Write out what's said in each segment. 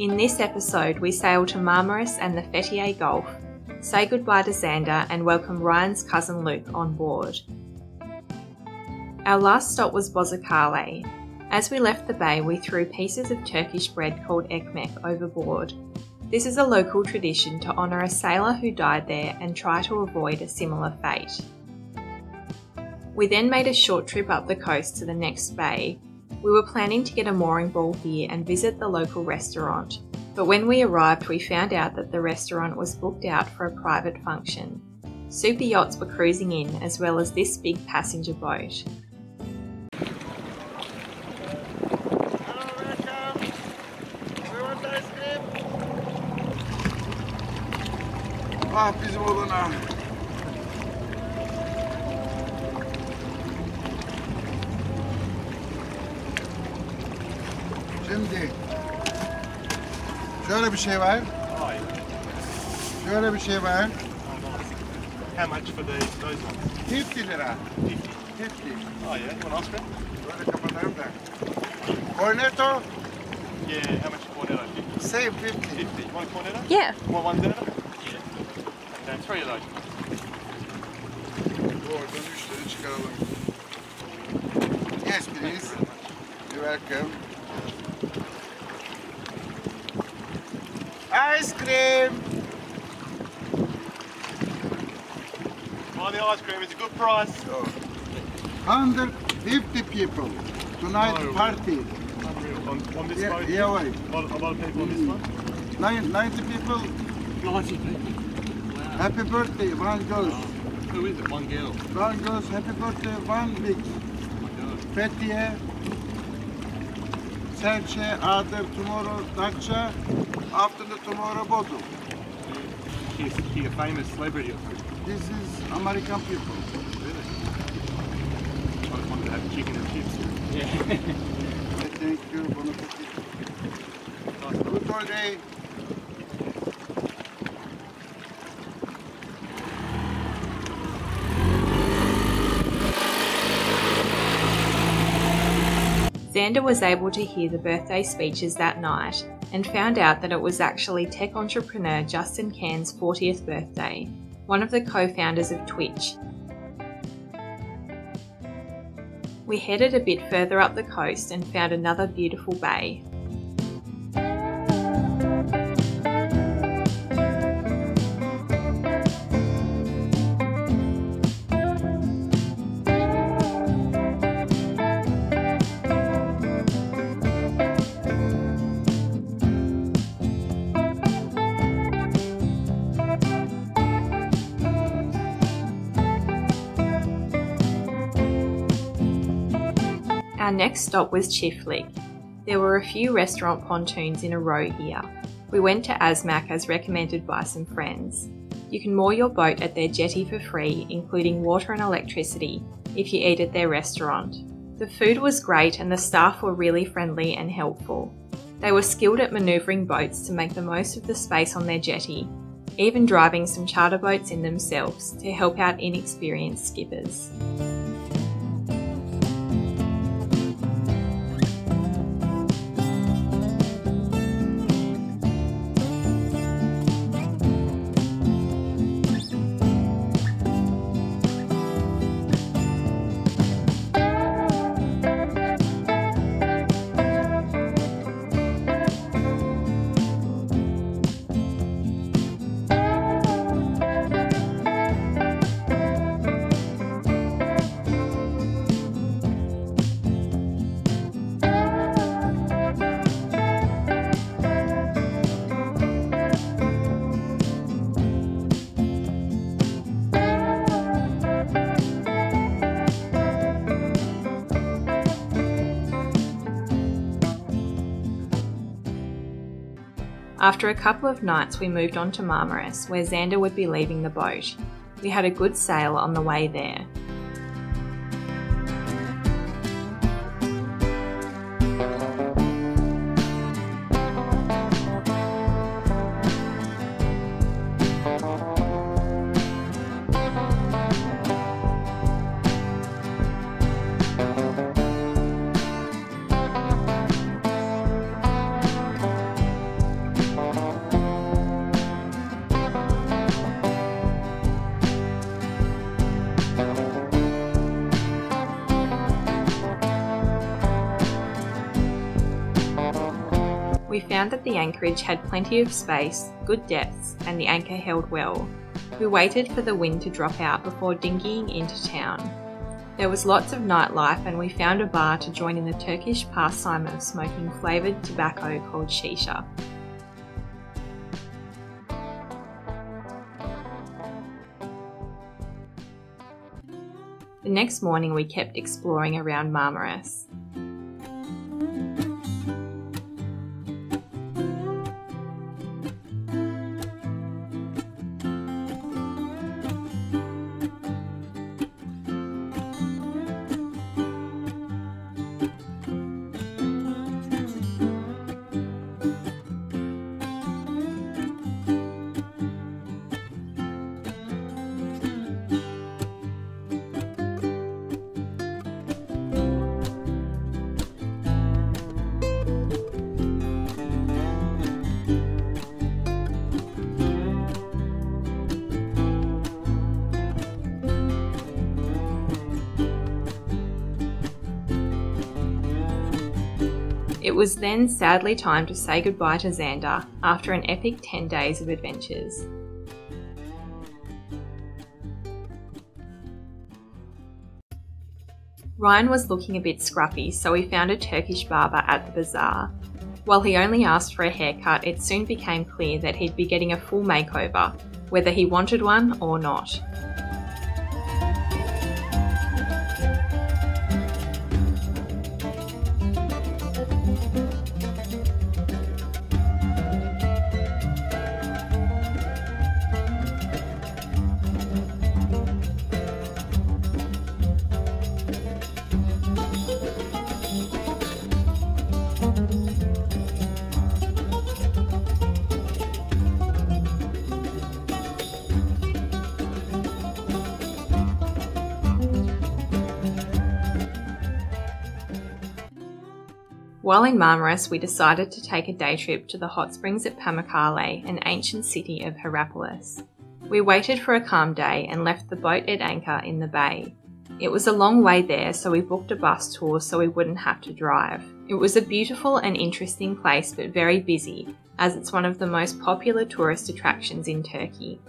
In this episode, we sail to Marmaris and the Fethiye Gulf, say goodbye to Zander and welcome Ryan's cousin Luke on board. Our last stop was Pamukkale. As we left the bay, we threw pieces of Turkish bread called ekmek overboard. This is a local tradition to honour a sailor who died there and try to avoid a similar fate. We then made a short trip up the coast to the next bay. We were planning to get a mooring ball here and visit the local restaurant, but when we arrived we found out that the restaurant was booked out for a private function. Super yachts were cruising in as well as this big passenger boat. Bizim olana. Şimdi şöyle bir şey var. Şöyle bir şey var. How much for those ones? 50 lira. 50. 50. Oh yeah, what else, man? Böyle kapatalım da. Cornetto. Yeah, how much cornetto? 50. Same 50. 50. You want a cornetto? Yeah. You want one dinner? Yeah. Okay, 3 of those. Oradan 3 tane çıkaralım. Yes please. You're welcome. Ice cream. Buy the ice cream, it's a good price. So, 150 people tonight party. On this Yeah, boat? yeah, wait. A lot of people on this one? 90 people. 90 people. Wow. Happy birthday, one goes. Who is it? One girl. One goes, happy birthday, one big. Oh my God. Fethiye, Selçe, Adem tomorrow, Datça, afternoon tomorrow, Bodrum. She's a famous celebrity. This is American people. Really? I just wanted to have chicken and chips. Yeah. Thank you, bon appetit. Nice. Good holiday. Zander was able to hear the birthday speeches that night and found out that it was actually tech entrepreneur Justin Cairns' 40th birthday, one of the co-founders of Twitch. We headed a bit further up the coast and found another beautiful bay. Our next stop was Ciftlik. There were a few restaurant pontoons in a row here. We went to Asmac as recommended by some friends. You can moor your boat at their jetty for free, including water and electricity, if you eat at their restaurant. The food was great and the staff were really friendly and helpful. They were skilled at manoeuvring boats to make the most of the space on their jetty, even driving some charter boats in themselves to help out inexperienced skippers. After a couple of nights we moved on to Marmaris, where Zander would be leaving the boat. We had a good sail on the way there. We found that the anchorage had plenty of space, good depths, and the anchor held well. We waited for the wind to drop out before dinghying into town. There was lots of nightlife and we found a bar to join in the Turkish pastime of smoking flavoured tobacco called shisha. The next morning we kept exploring around Marmaris. It was then sadly time to say goodbye to Zander after an epic 10 days of adventures. Ryan was looking a bit scruffy, so we found a Turkish barber at the bazaar. While he only asked for a haircut, it soon became clear that he'd be getting a full makeover, whether he wanted one or not. While in Marmaris, we decided to take a day trip to the hot springs at Pamukkale, an ancient city of Hierapolis. We waited for a calm day and left the boat at anchor in the bay. It was a long way there, so we booked a bus tour so we wouldn't have to drive. It was a beautiful and interesting place, but very busy, as it's one of the most popular tourist attractions in Turkey.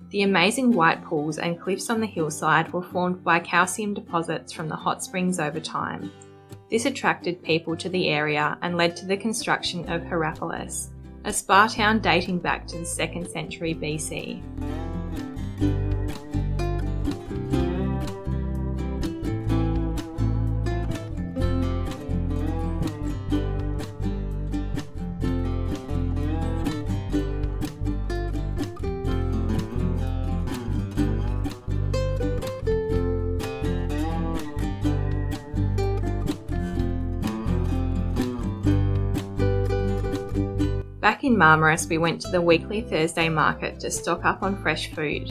The amazing white pools and cliffs on the hillside were formed by calcium deposits from the hot springs over time. This attracted people to the area and led to the construction of Hierapolis, a spa town dating back to the 2nd century BC. Back in Marmaris, we went to the weekly Thursday market to stock up on fresh food.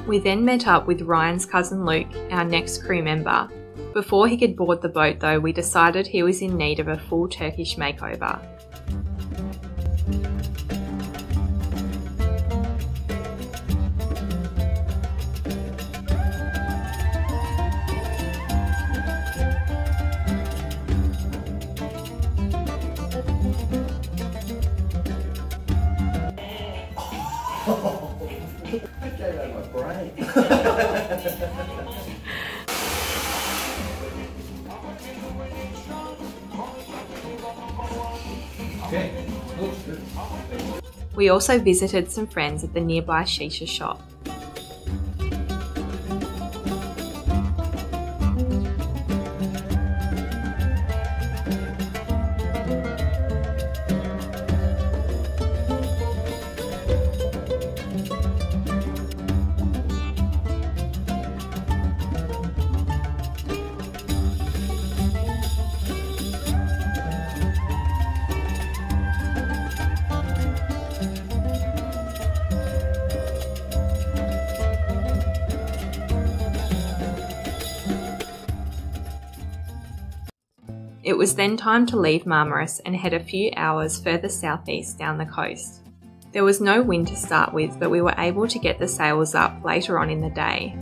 We then met up with Ryan's cousin Luke, our next crew member. Before he could board the boat though, we decided he was in need of a full Turkish makeover. That came out of my brain. Okay, looks good. We also visited some friends at the nearby shisha shop. It was then time to leave Marmaris and head a few hours further southeast down the coast. There was no wind to start with, but we were able to get the sails up later on in the day.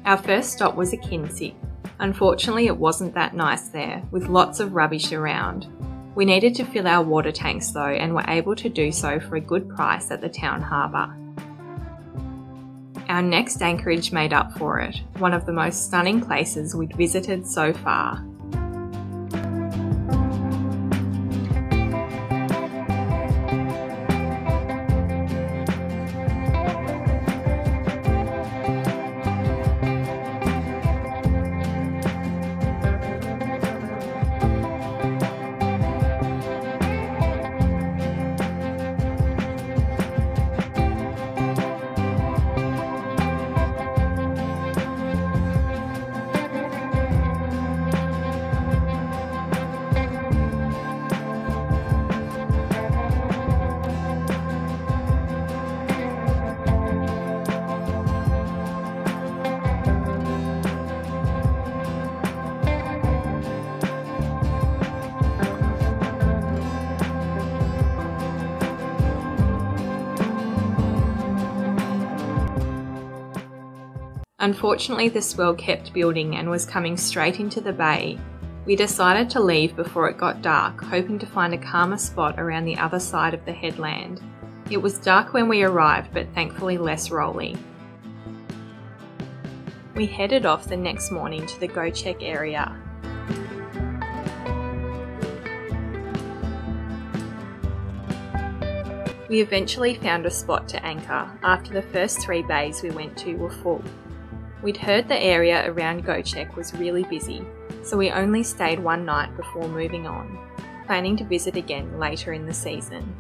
Our first stop was a Ciftlik. Unfortunately, it wasn't that nice there, with lots of rubbish around. We needed to fill our water tanks though, and were able to do so for a good price at the town harbour. Our next anchorage made up for it, one of the most stunning places we'd visited so far. Unfortunately, the swell kept building and was coming straight into the bay. We decided to leave before it got dark, hoping to find a calmer spot around the other side of the headland. It was dark when we arrived, but thankfully less rolly. We headed off the next morning to the Göcek area. We eventually found a spot to anchor after the first 3 bays we went to were full. We'd heard the area around Göcek was really busy, so we only stayed 1 night before moving on, planning to visit again later in the season.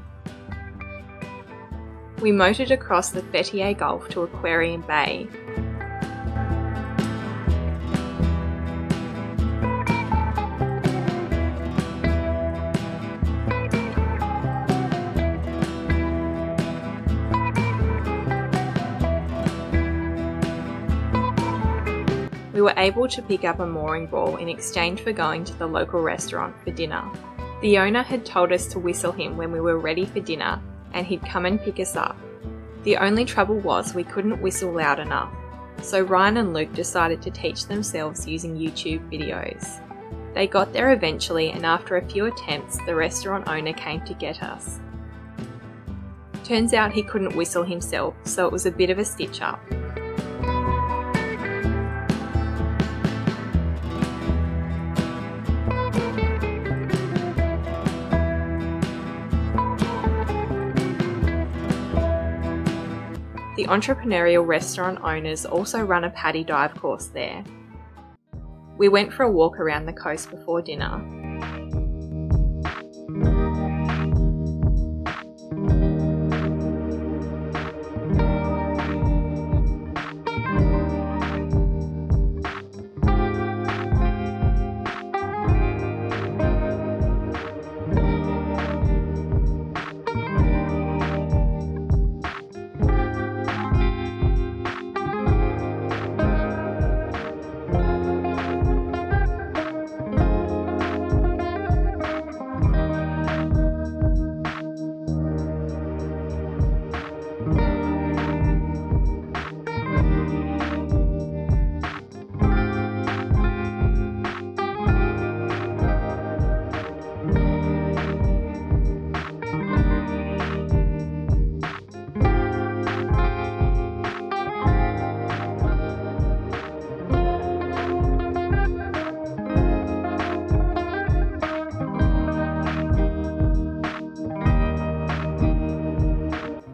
We motored across the Fethiye Gulf to Aquarium Bay. We were able to pick up a mooring ball in exchange for going to the local restaurant for dinner. The owner had told us to whistle him when we were ready for dinner, and he'd come and pick us up. The only trouble was we couldn't whistle loud enough, so Ryan and Luke decided to teach themselves using YouTube videos. They got there eventually, and after a few attempts, the restaurant owner came to get us. Turns out he couldn't whistle himself, so it was a bit of a stitch-up. The entrepreneurial restaurant owners also run a paddy dive course there. We went for a walk around the coast before dinner.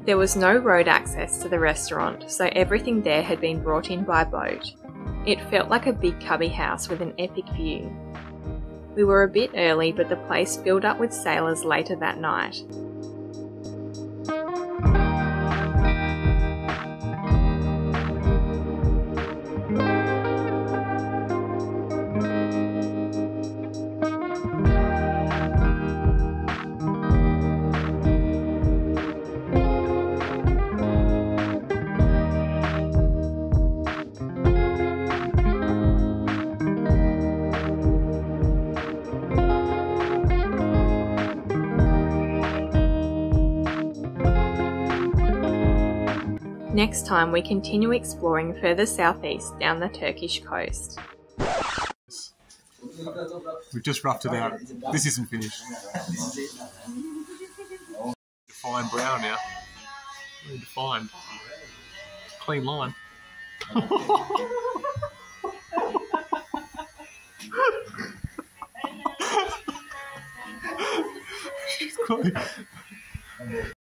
There was no road access to the restaurant, so everything there had been brought in by boat. It felt like a big cubby house with an epic view. We were a bit early, but the place filled up with sailors later that night. Next time we continue exploring further southeast down the Turkish coast. We've just roughed it out. This isn't finished. Define brown now. Really defined. Clean line. She's quite...